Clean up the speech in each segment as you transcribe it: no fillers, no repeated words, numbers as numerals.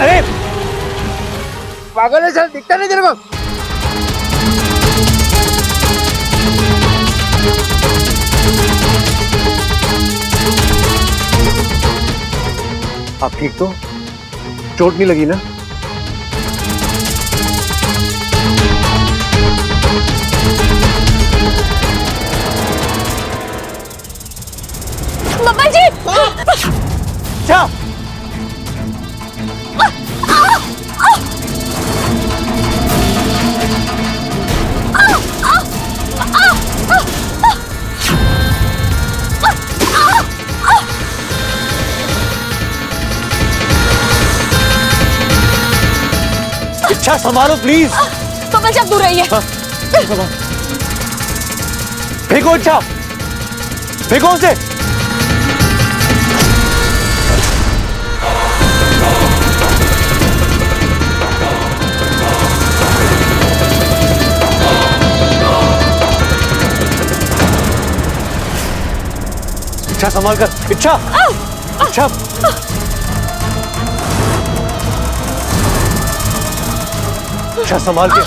अरे पागल है सर, दिखता नहीं तेरे को? आप ठीक तो? चोट नहीं लगी ना? बाबा जी! क्या? इच्छा संभालो प्लीज। बाबा जी आप दूर रहिए। फेंको इच्छा, फेंको उसे। इच्छा संभाल कर, इच्छा, इच्छा। इच्छा संभाल के।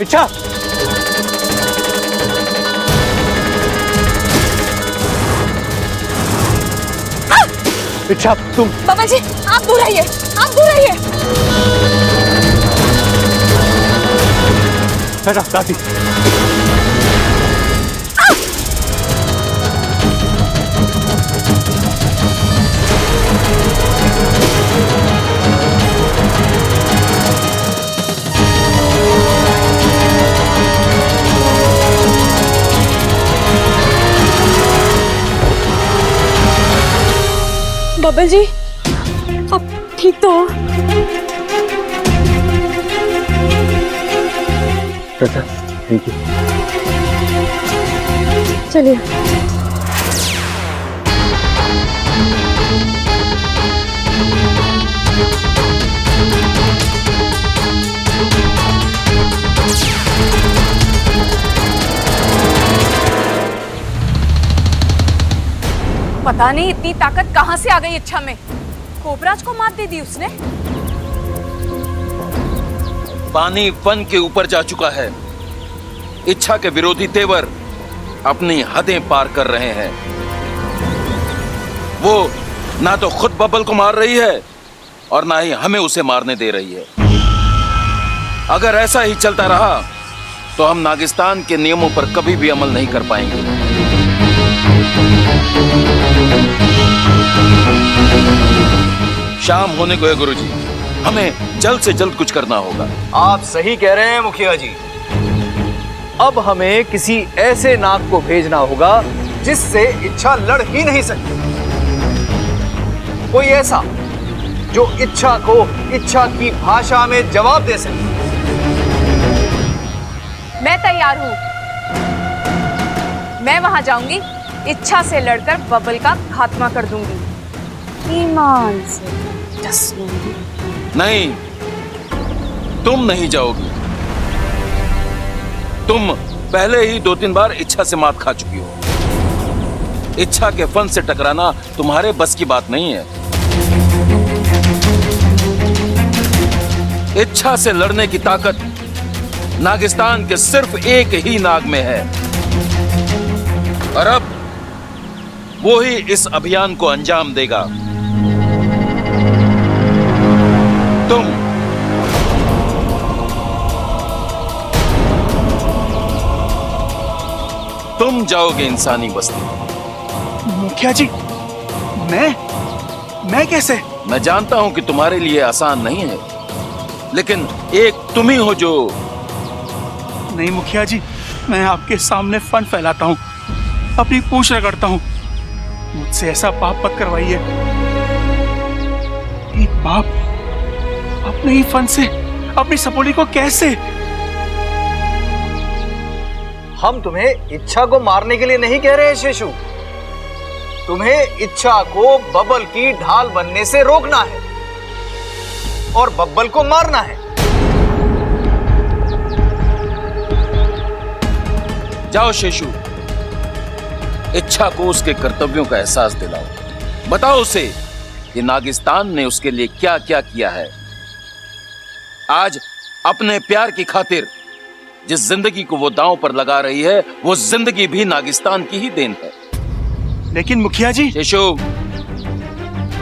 इच्छा, इच्छा तुम। बाबा जी आप दूर रहिए, आप दूर रहिए। बेटा दादी। बबल जी आप ठीक तो हो? बेटा थैंक यू। चलिए। पता नहीं इतनी ताकत कहां से आ गई इच्छा में। कोबराज को मात दे दी उसने। पानी फन के ऊपर जा चुका है। इच्छा के विरोधी तेवर अपनी हदें पार कर रहे हैं। वो ना तो खुद बबल को मार रही है और ना ही हमें उसे मारने दे रही है। अगर ऐसा ही चलता रहा तो हम नागिस्तान के नियमों पर कभी भी अमल नहीं कर पाएंगे। शाम होने को है गुरुजी, हमें जल्द से जल्द कुछ करना होगा। आप सही कह रहे हैं मुखिया जी। अब हमें किसी ऐसे नाग को भेजना होगा जिससे इच्छा लड़ ही नहीं सकती। कोई ऐसा जो इच्छा को इच्छा की भाषा में जवाब दे सके। मैं तैयार हूं। मैं वहां जाऊंगी, इच्छा से लड़कर बबल का खात्मा कर दूंगी। ईमान से डस लूंगी। नहीं, तुम नहीं जाओगी। तुम पहले ही 2-3 बार इच्छा से मात खा चुकी हो। इच्छा के फन से टकराना तुम्हारे बस की बात नहीं है। इच्छा से लड़ने की ताकत नागिस्तान के सिर्फ एक ही नाग में है और अब वो ही इस अभियान को अंजाम देगा। तुम जाओगे इंसानी बस्ती। मुखिया जी, मैं कैसे? मैं जानता हूं कि तुम्हारे लिए आसान नहीं है, लेकिन एक तुम ही हो जो। नहीं मुखिया जी, मैं आपके सामने फन फैलाता हूँ, अपनी पूंछ रगड़ता हूँ। मुझसे ऐसा पाप मत करवाइए। एक बाप अपने ही फन से अपनी सपोली को कैसे? हम तुम्हें इच्छा को मारने के लिए नहीं कह रहे शेषु। तुम्हें इच्छा को बबल की ढाल बनने से रोकना है और बब्बल को मारना है। जाओ शेषु, इच्छा को उसके कर्तव्यों का एहसास दिलाओ। बताओ उसे कि नागिस्तान ने उसके लिए क्या क्या किया है। आज अपने प्यार की खातिर जिस जिंदगी को वो दांव पर लगा रही है, वो जिंदगी भी नागिस्तान की ही देन है। लेकिन मुखिया जी। शेषु,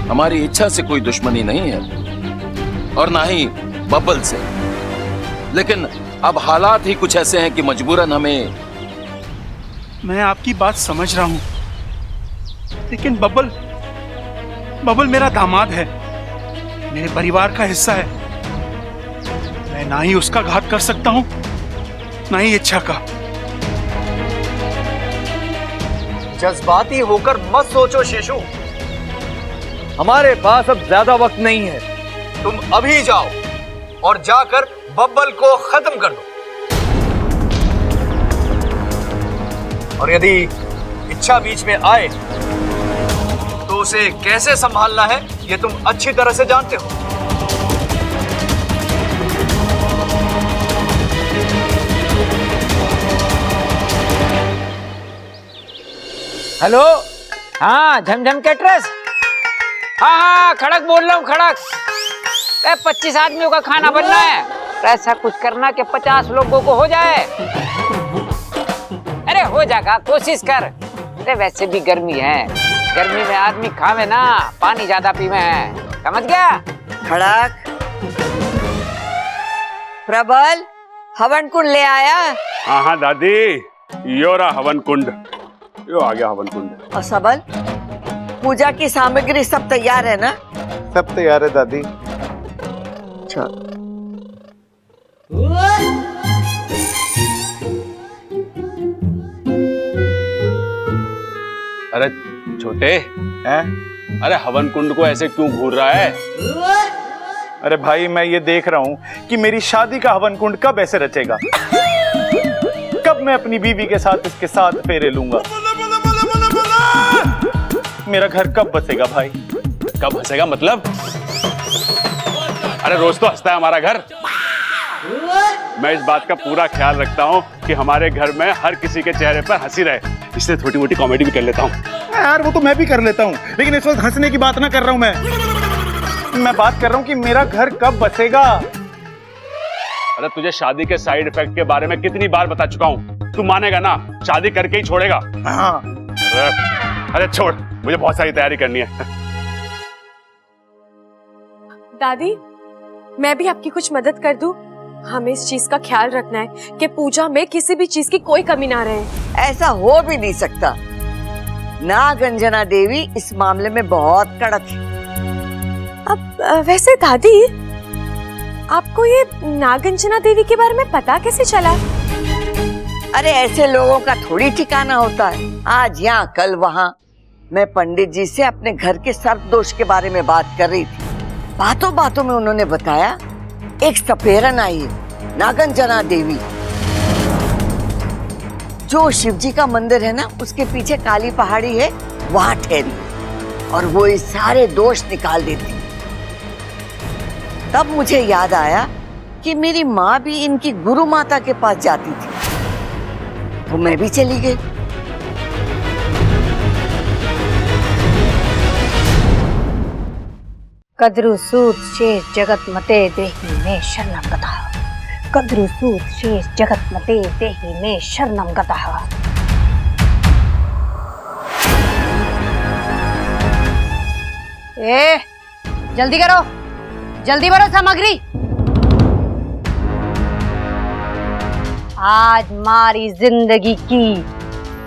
हमारी इच्छा से कोई दुश्मनी नहीं है और ना ही बब्बल से, लेकिन अब हालात ही कुछ ऐसे हैं कि मजबूरन हमें। मैं आपकी बात समझ रहा हूं, लेकिन बब्बल मेरा दामाद है, मेरे परिवार का हिस्सा है। मैं ना ही उसका घात कर सकता हूं, ना ही इच्छा का। जज्बाती होकर मत सोचो शेषु, हमारे पास अब ज्यादा वक्त नहीं है। तुम अभी जाओ और जाकर बब्बल को खत्म कर दो। और यदि इच्छा बीच में आए तो उसे कैसे संभालना है, यह तुम अच्छी तरह से जानते हो। हेलो, हाँ झमझम कैटरस। हाँ खड़क बोल रहा हूँ, खड़क। 25 आदमियों का खाना बनना है, ऐसा कुछ करना कि 50 लोगों को हो जाए। अरे हो जाएगा, कोशिश कर। अरे वैसे भी गर्मी है, गर्मी में आदमी खावे ना, पानी ज्यादा पीवे है, समझ गया? खड़क, प्रबल हवन कुंड ले आया? हाँ हाँ दादी, यो रहा हवन कुंड, यो आ गया हवन कुंड। और सबल, पूजा की सामग्री सब तैयार है ना? सब तैयार है दादी। चल। अरे छोटे हैं? अरे हवन कुंड को ऐसे क्यों घूर रहा है? अरे भाई, मैं ये देख रहा हूँ कि मेरी शादी का हवन कुंड कब ऐसे रचेगा, कब मैं अपनी बीवी के साथ इसके साथ फेरे लूंगा, मेरा घर कब बसेगा भाई? कब हंसेगा मतलब? अरे रोज तो हंसता है हमारा घर। मैं इस बात का पूरा ख्याल रखता हूँ कि हमारे घर में हर किसी के चेहरे पर हंसी रहे, इसलिए छोटी मोटी कॉमेडी भी कर लेता हूँ। यार वो तो मैं भी कर लेता हूँ, लेकिन इस वक्त हंसने की बात ना कर रहा हूँ। मैं बात कर रहा हूँ कि मेरा घर कब बसेगा। अरे तुझे शादी के साइड इफेक्ट के बारे में कितनी बार बता चुका हूँ, तू मानेगा ना? शादी करके ही छोड़ेगा। हाँ। अरे छोड़, मुझे बहुत सारी तैयारी करनी है। दादी, मैं भी आपकी कुछ मदद कर दूं? हमें इस चीज का ख्याल रखना है कि पूजा में किसी भी चीज की कोई कमी ना रहे। ऐसा हो भी नहीं सकता। नागंजना देवी इस मामले में बहुत कड़क है। अब वैसे दादी, आपको ये नागंजना देवी के बारे में पता कैसे चला? अरे ऐसे लोगों का थोड़ी ठिकाना होता है, आज यहाँ कल वहाँ। मैं पंडित जी से अपने घर के सर्प दोष के बारे में बात कर रही थी। बातों बातों में उन्होंने बताया एक सपेरन आई है, नागंजना देवी, जो शिव जी का मंदिर है ना, उसके पीछे काली पहाड़ी है, वहां ठहरी, और वो इस सारे दोष निकाल देती। तब मुझे याद आया कि मेरी माँ भी इनकी गुरु माता के पास जाती थी, तो मैं भी चली गई। कद्रु सूत शेष जगत मते देहि में शरणम गतः। कद्रु सूत शेष जगत मते देहि में शरणम गतः। ए जल्दी करो, जल्दी भरो सामग्री। आज हमारी जिंदगी की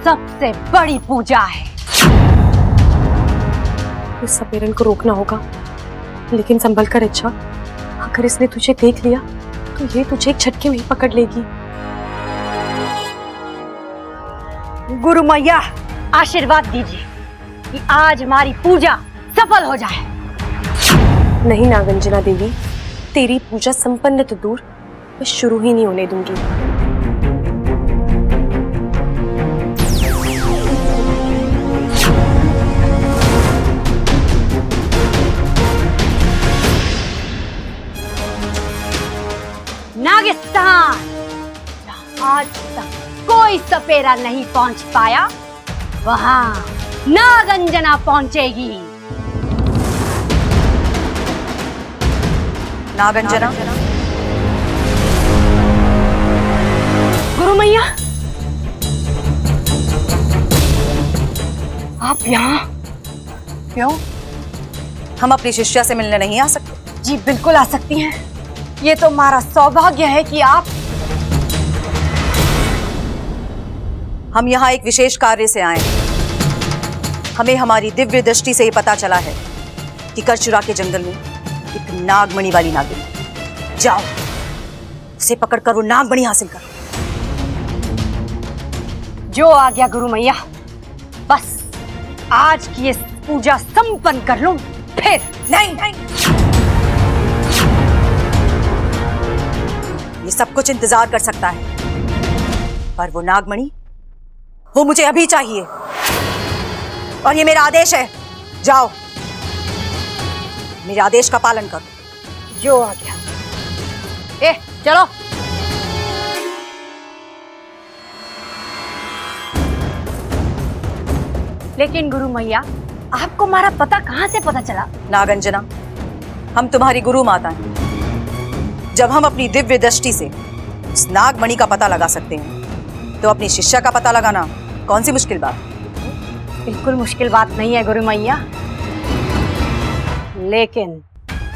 सबसे बड़ी पूजा है। इस सपेरन को रोकना होगा, लेकिन संभल कर। अच्छा, अगर इसने तुझे देख लिया तो ये तुझे एक झटके में ही पकड़ लेगी। गुरु मैया आशीर्वाद दीजिए कि आज हमारी पूजा सफल हो जाए। नहीं नागंजना देवी, तेरी पूजा संपन्न तो दूर, मैं शुरू ही नहीं होने दूंगी। नागिस्तान जहाँ आज तक कोई सपेरा नहीं पहुंच पाया, वहां नागंजना पहुंचेगी। नागंजना, गुरु मैया, आप यहाँ क्यों? हम अपनी शिष्या से मिलने नहीं आ सकते? जी बिल्कुल आ सकती हैं। ये तो हमारा सौभाग्य है कि आप। हम यहाँ एक विशेष कार्य से आए हैं। हमें हमारी दिव्य दृष्टि से ये पता चला है कि करचुरा के जंगल में एक नागमणि वाली नागिन। जाओ, उसे पकड़कर वो नागमणि हासिल करो। जो आ गया गुरु मैया, बस आज की ये पूजा संपन्न कर लूं, फिर नहीं, ये सब कुछ इंतजार कर सकता है, पर वो नागमणि, वो मुझे अभी चाहिए। और ये मेरा आदेश है। जाओ, मेरे आदेश का पालन करो। जो आ गया। चलो। लेकिन गुरु मैया, आपको हमारा पता कहाँ से पता चला? नागंजना, हम तुम्हारी गुरु माता हैं। जब हम अपनी दिव्य दृष्टि से उस नागमणि का पता लगा सकते हैं, तो अपनी शिष्या का पता लगाना कौन सी मुश्किल बात? बिल्कुल मुश्किल बात नहीं है गुरु मैया। लेकिन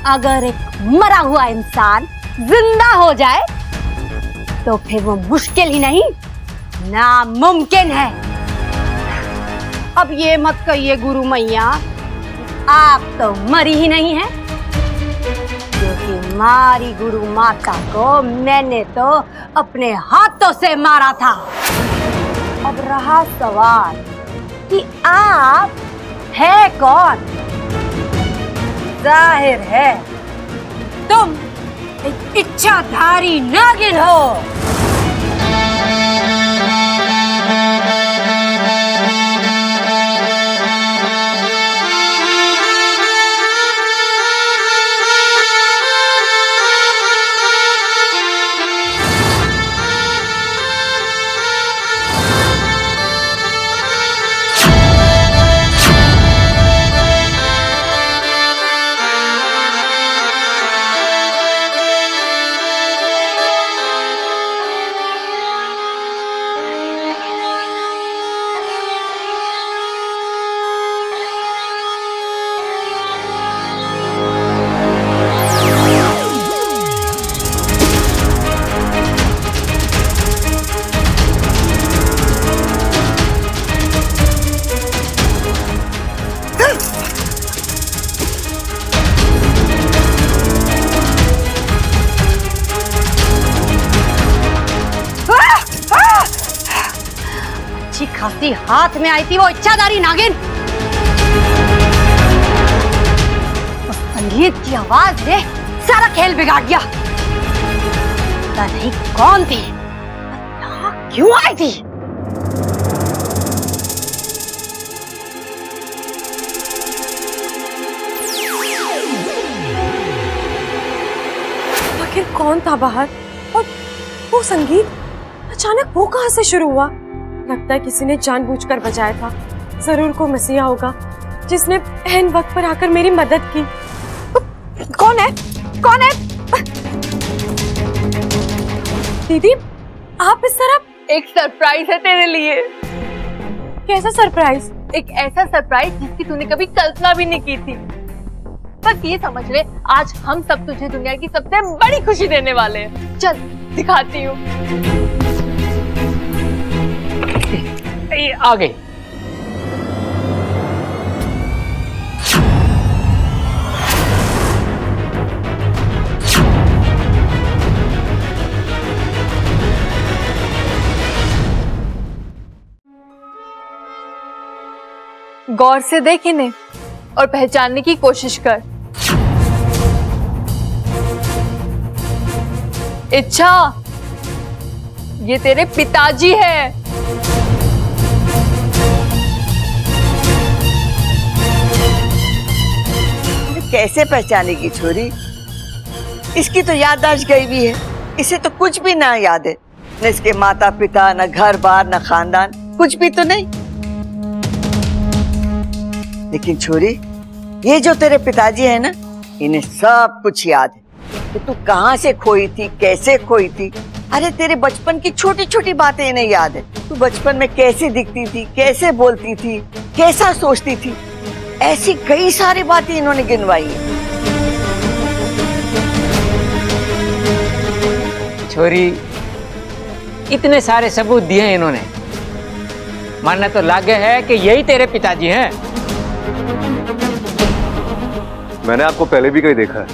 अगर एक मरा हुआ इंसान जिंदा हो जाए, तो फिर वो मुश्किल ही नहीं, नामुमकिन है। अब ये मत कहिए गुरु मैया, आप तो मरी ही नहीं है, क्योंकि हमारी गुरु माता को मैंने तो अपने हाथों से मारा था। अब रहा सवाल कि आप है कौन? जाहिर है तुम एक इच्छाधारी नागिन हो। खासी हाथ में आई थी वो इच्छाधारी नागिन। उस संगीत की आवाज ने सारा खेल बिगाड़ दिया। पता नहीं कौन थी, यहाँ क्यों आई थी? आखिर कौन था बाहर? और वो संगीत अचानक वो कहां से शुरू हुआ? लगता है किसी ने जानबूझकर बजाया था। जरूर को मसीहा होगा जिसने ऐन वक्त पर आकर मेरी मदद की। कौन है? कौन है? दीदी, आप इस तरह। एक सरप्राइज है तेरे लिए। कैसा सरप्राइज? एक ऐसा सरप्राइज जिसकी तूने कभी कल्पना भी नहीं की थी। बस ये समझ ले, आज हम सब तुझे दुनिया की सबसे बड़ी खुशी देने वाले हैं। चल दिखाती हूँ। आ गई। गौर से देख इन्हें और पहचानने की कोशिश कर। इच्छा, ये तेरे पिताजी है। कैसे पहचानेगी छोरी? इसकी तो याददाश्त गई भी है। इसे तो कुछ भी ना याद है, न इसके माता पिता, न घर बार, न खानदान, कुछ भी तो नहीं। लेकिन छोरी, ये जो तेरे पिताजी है ना, इन्हें सब कुछ याद है कि तू कहाँ से खोई थी, कैसे खोई थी। अरे तेरे बचपन की छोटी छोटी बातें इन्हें याद है। तू बचपन में कैसी दिखती थी, कैसे बोलती थी, कैसा सोचती थी, ऐसी कई सारी बातें इन्होंने गिनवाई है। छोरी, इतने सारे सबूत दिए हैं इन्होंने, मानना तो लागे है कि यही तेरे पिताजी हैं। मैंने आपको पहले भी कहीं देखा है।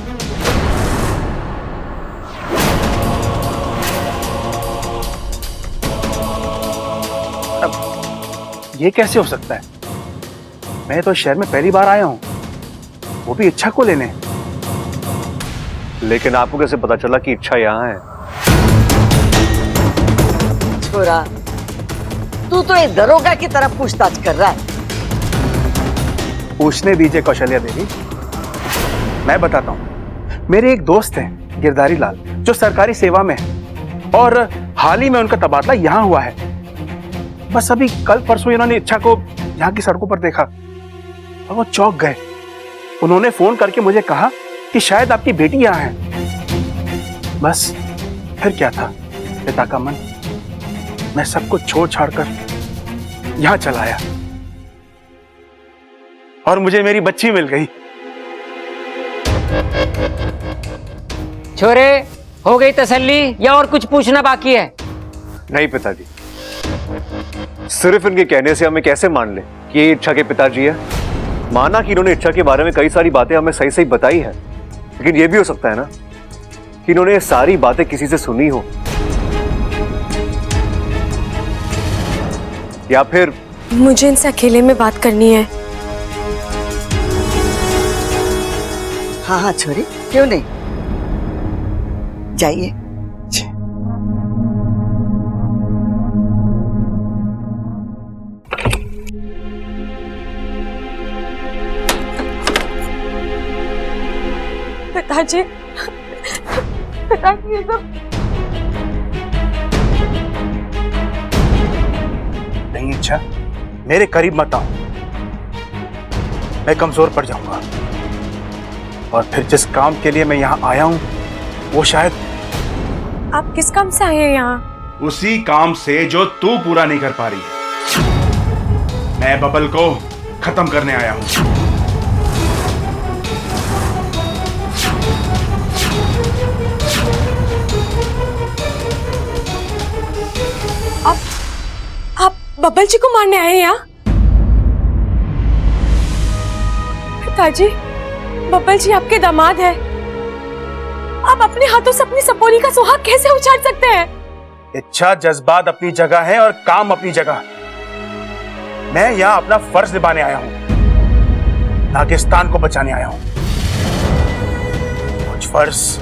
ये कैसे हो सकता है? मैं तो शहर में पहली बार आया हूं, वो भी इच्छा को लेने। लेकिन आपको कैसे पता चला कि इच्छा यहाँ है? छोरा, तू तो एक दरोगा की तरफ पूछताछ कर रहा है। पूछने दीजिए कौशल्या देवी, मैं बताता हूँ। मेरे एक दोस्त हैं गिरधारी लाल, जो सरकारी सेवा में है, और हाल ही में उनका तबादला यहाँ हुआ है। बस अभी कल परसों इन्होंने इच्छा को यहाँ की सड़कों पर देखा और वो चौंक गए। उन्होंने फोन करके मुझे कहा कि शायद आपकी बेटी यहाँ है। बस फिर क्या था, पिता का मन। मैं सब कुछ छोड़ छाड़ कर यहाँ चला आया और मुझे मेरी बच्ची मिल गई। छोरे, हो गई तसल्ली या और कुछ पूछना बाकी है? नहीं पिताजी, सिर्फ इनके कहने से हमें कैसे मान ले कि ये इच्छा के पिताजी है। माना कि इन्होंने इच्छा के बारे में कई सारी बातें हमें सही सही बताई है, लेकिन ये भी हो सकता है ना कि इन्होंने ये सारी बातें किसी से सुनी हो, या फिर मुझे इनसे अकेले में बात करनी है। हाँ हाँ छोरी, क्यों नहीं, जाइए। पिताजी, पिताजी, ये सब नहीं इच्छा, मेरे करीब मत आओ, मैं कमजोर पड़ जाऊंगा। और फिर जिस काम के लिए मैं यहाँ आया हूँ, वो शायद। आप किस काम से आए हैं यहाँ? उसी काम से जो तू पूरा नहीं कर पा रही है। मैं बबल को खत्म करने आया हूँ। आप बबल जी को मारने आए हैं यहाँ? पिताजी, बबल जी आपके दामाद है। आप अपने हाथों से अपनी सपोरी का सुहाग कैसे उछाल सकते हैं? इच्छा, जज्बात अपनी जगह है और काम अपनी जगह। मैं यहाँ अपना फर्ज निभाने आया हूँ, नागिस्तान को बचाने आया हूँ। कुछ फर्ज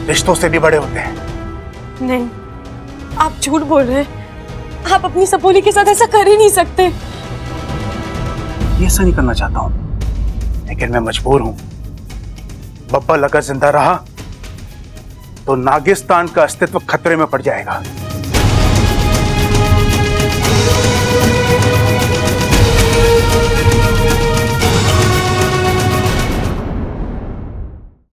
रिश्तों से भी बड़े होते हैं। नहीं, आप झूठ बोल रहे हैं। आप अपनी सपोरी के साथ ऐसा कर ही नहीं सकते। ये ऐसा नहीं करना चाहता हूँ, लेकिन मैं मजबूर हूँ। बब्बल अगर जिंदा रहा तो नागिस्तान का अस्तित्व खतरे में पड़ जाएगा।